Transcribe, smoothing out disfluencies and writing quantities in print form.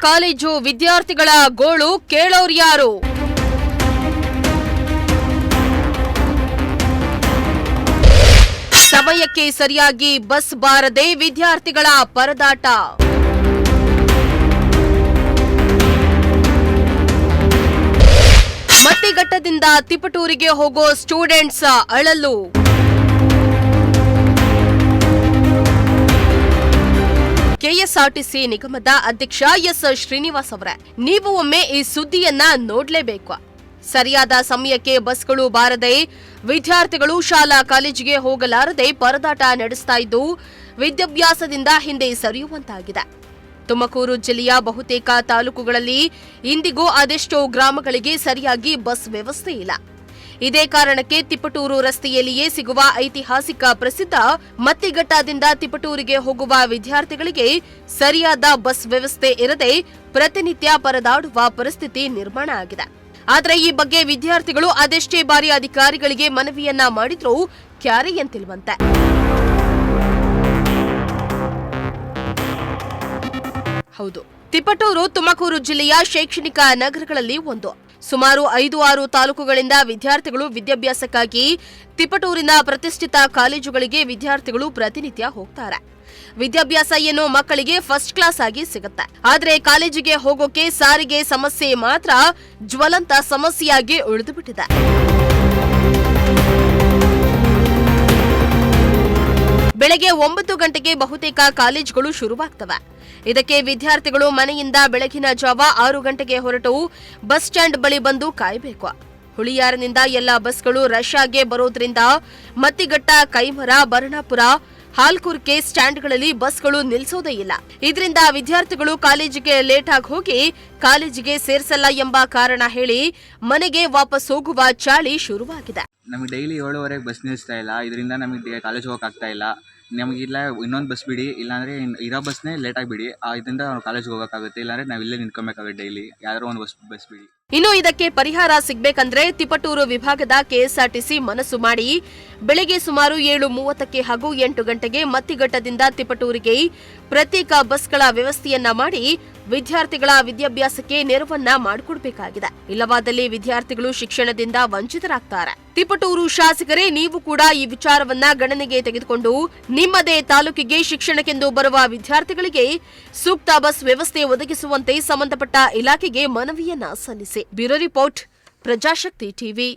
College ವಿದ್ಯಾರ್ಥಿಗಳ ಗೋಳು ಕೇಳೋರ್ಯಾರು? ಸಮಯಕ್ಕೆ ಸರಿಯಾಗಿ ಬಸ್ ಬಾರದೆ ವಿದ್ಯಾರ್ಥಿಗಳ ಪರದಾಟ. ಮತ್ತಿಘಟ್ಟದಿಂದ ತಿಪಟೂರಿಗೆ ಹೋಗೋ ಸ್ಟೂಡೆಂಟ್ಸ್ ಅಳಲು. ಕೆಎಸ್ಆರ್ಟಿಸಿ ನಿಗಮದ ಅಧ್ಯಕ್ಷ ಎಸ್ ಶ್ರೀನಿವಾಸ್ ಅವರೇ, ನೀವು ಒಮ್ಮೆ ಈ ಸುದ್ದಿಯನ್ನ ನೋಡ್ಲೇಬೇಕು. ಸರಿಯಾದ ಸಮಯಕ್ಕೆ ಬಸ್ಗಳು ಬಾರದೆ ವಿದ್ಯಾರ್ಥಿಗಳು ಶಾಲಾ ಕಾಲೇಜಿಗೆ ಹೋಗಲಾರದೆ ಪರದಾಟ ನಡೆಸ್ತಾ ಇದ್ದು ವಿದ್ಯಾಭ್ಯಾಸದಿಂದ ಹಿಂದೆ ಸರಿಯುವಂತಾಗಿದೆ. ತುಮಕೂರು ಜಿಲ್ಲೆಯ ಬಹುತೇಕ ತಾಲೂಕುಗಳಲ್ಲಿ ಇಂದಿಗೂ ಅದೆಷ್ಟೋ ಗ್ರಾಮಗಳಿಗೆ ಸರಿಯಾಗಿ ಬಸ್ ವ್ಯವಸ್ಥೆ ಇಲ್ಲ. ಇದೇ ಕಾರಣಕ್ಕೆ ತಿಪಟೂರು ರಸ್ತೆಯಲ್ಲಿಯೇ ಸಿಗುವ ಐತಿಹಾಸಿಕ ಪ್ರಸಿದ್ಧ ಮತ್ತಿಘಟ್ಟದಿಂದ ತಿಪಟೂರಿಗೆ ಹೋಗುವ ವಿದ್ಯಾರ್ಥಿಗಳಿಗೆ ಸರಿಯಾದ ಬಸ್ ವ್ಯವಸ್ಥೆ ಇರದೆ ಪ್ರತಿನಿತ್ಯ ಪರದಾಡುವ ಪರಿಸ್ಥಿತಿ ನಿರ್ಮಾಣ ಆಗಿದೆ. ಆದರೆ ಈ ಬಗ್ಗೆ ವಿದ್ಯಾರ್ಥಿಗಳು ಅದೆಷ್ಟೇ ಬಾರಿ ಅಧಿಕಾರಿಗಳಿಗೆ ಮನವಿಯನ್ನ ಮಾಡಿದ್ರೂ ಕ್ಯಾರೆಯಂತಿಲ್ವಂತೆ. ಹೌದು, ತಿಪಟೂರು ತುಮಕೂರು ಜಿಲ್ಲೆಯ ಶೈಕ್ಷಣಿಕ ನಗರಗಳಲ್ಲಿ ಒಂದು. ಸುಮಾರು 5-6 ತಾಲೂಕುಗಳಿಂದ ವಿದ್ಯಾರ್ಥಿಗಳು ವಿದ್ಯಾಭ್ಯಾಸಕ್ಕಾಗಿ ತಿಪಟೂರಿನ ಪ್ರತಿಷ್ಠಿತ ಕಾಲೇಜುಗಳಿಗೆ ವಿದ್ಯಾರ್ಥಿಗಳು ಪ್ರತಿನಿತ್ಯ ಹೋಗ್ತಾರೆ. ವಿದ್ಯಾಭ್ಯಾಸ ಏನು ಮಕ್ಕಳಿಗೆ ಫಸ್ಟ್ ಕ್ಲಾಸ್ ಆಗಿ ಸಿಗುತ್ತೆ. ಆದರೆ ಕಾಲೇಜಿಗೆ ಹೋಗೋಕೆ ಸಾರಿಗೆ ಸಮಸ್ಯೆ ಮಾತ್ರ ಜ್ವಲಂತ ಸಮಸ್ಯೆಯಾಗಿ ಉಳಿದುಬಿಟ್ಟಿದೆ. ಬೆಳಗ್ಗೆ 9 ಗಂಟೆಗೆ ಬಹುತೇಕ ಕಾಲೇಜುಗಳು ಶುರುವಾಗ್ತವೆ. ಇದಕ್ಕೆ ವಿದ್ಯಾರ್ಥಿಗಳು ಮನೆಯಿಂದ ಬೆಳಗಿನ ಜಾವ 6 ಗಂಟೆಗೆ ಹೊರಟು ಬಸ್ ಸ್ಟ್ಯಾಂಡ್ ಬಳಿ ಬಂದು ಕಾಯಬೇಕು. ಹುಳಿಯಾರಿನಿಂದ ಎಲ್ಲ ಬಸ್ಗಳು ರಶ್ ಆಗಿ ಬರೋದ್ರಿಂದ ಮತ್ತಿಘಟ್ಟ, ಕೈಮರ, ಬರಣಾಪುರ, ಹಾಲ್ಕುರ್ಕೆ ಸ್ಟ್ಯಾಂಡ್ಗಳಲ್ಲಿ ಬಸ್ಗಳು ನಿಲ್ಲಿಸೋದೇ ಇಲ್ಲ. ಇದರಿಂದ ವಿದ್ಯಾರ್ಥಿಗಳು ಕಾಲೇಜಿಗೆ ಲೇಟ್ ಆಗಿ ಹೋಗಿ ಕಾಲೇಜಿಗೆ ಸೇರಿಸಲ್ಲ ಎಂಬ ಕಾರಣ ಹೇಳಿ ಮನೆಗೆ ವಾಪಸ್ ಹೋಗುವ ಚಾಳಿ ಶುರುವಾಗಿದೆ. ನಮಗೆ ಡೈಲಿ 7:15 ಬಸ್ ನಿಲ್ಲಿಸ್ತಾ ಇಲ್ಲ. ಇದರಿಂದ ನಮಗೆ ಕಾಲೇಜ್ ಹೋಗೋಕ್ಕಾಗ್ತಾ ಇಲ್ಲ. ನಮಗಿಲ್ಲ ಇನ್ನೊಂದು ಬಸ್ ಬಿಡಿ, ಇಲ್ಲಾಂದರೆ ಇರೋ ಬಸ್ನೇ ಲೇಟಾಗಿ ಬಿಡಿ. ಇದರಿಂದ ನಾವು ಕಾಲೇಜ್ಗೆ ಹೋಗೋಕ್ಕಾಗುತ್ತೆ. ಇಲ್ಲಾಂದರೆ ನಾವು ಇಲ್ಲೇ ನಿಂತ್ಕೊಬೇಕಾಗುತ್ತೆ. ಡೈಲಿ ಯಾರೋ ಒಂದು ಬಸ್ ಬಿಡಿ. ಇನ್ನು ಇದಕ್ಕೆ ಪರಿಹಾರ ಸಿಗಬೇಕಂದ್ರೆ ತಿಪಟೂರು ವಿಭಾಗದ ಕೆಎಸ್ಆರ್ಟಿಸಿ ಮನಸ್ಸು ಮಾಡಿ ಬೆಳಗ್ಗೆ ಸುಮಾರು 7:30ಕ್ಕೆ ಹಾಗೂ 8 ಗಂಟೆಗೆ ಮತ್ತಿಘಟ್ಟದಿಂದ ತಿಪಟೂರಿಗೆ ಪ್ರತ್ಯೇಕ ಬಸ್ಗಳ ವ್ಯವಸ್ಥೆಯನ್ನ ಮಾಡಿ ವಿದ್ಯಾರ್ಥಿಗಳ ವಿದ್ಯಾಭ್ಯಾಸಕ್ಕೆ ನೆರವನ್ನ ಮಾಡಿಕೊಡಬೇಕಾಗಿದೆ. ಇಲ್ಲವಾದಲ್ಲಿ ವಿದ್ಯಾರ್ಥಿಗಳು ಶಿಕ್ಷಣದಿಂದ ವಂಚಿತರಾಗ್ತಾರೆ. ತಿಪಟೂರು ಶಾಸಕರೇ, ನೀವು ಕೂಡ ಈ ವಿಚಾರವನ್ನ ಗಣನೆಗೆ ತೆಗೆದುಕೊಂಡು ನಿಮ್ಮದೇ ತಾಲೂಕಿಗೆ ಶಿಕ್ಷಣಕ್ಕೆಂದು ಬರುವ ವಿದ್ಯಾರ್ಥಿಗಳಿಗೆ ಸೂಕ್ತ ಬಸ್ ವ್ಯವಸ್ಥೆ ಒದಗಿಸುವಂತೆ ಸಂಬಂಧಪಟ್ಟ ಇಲಾಖೆಗೆ ಮನವಿಯನ್ನ ಸಲ್ಲಿಸಿ. Bureau report, Prajashakti TV.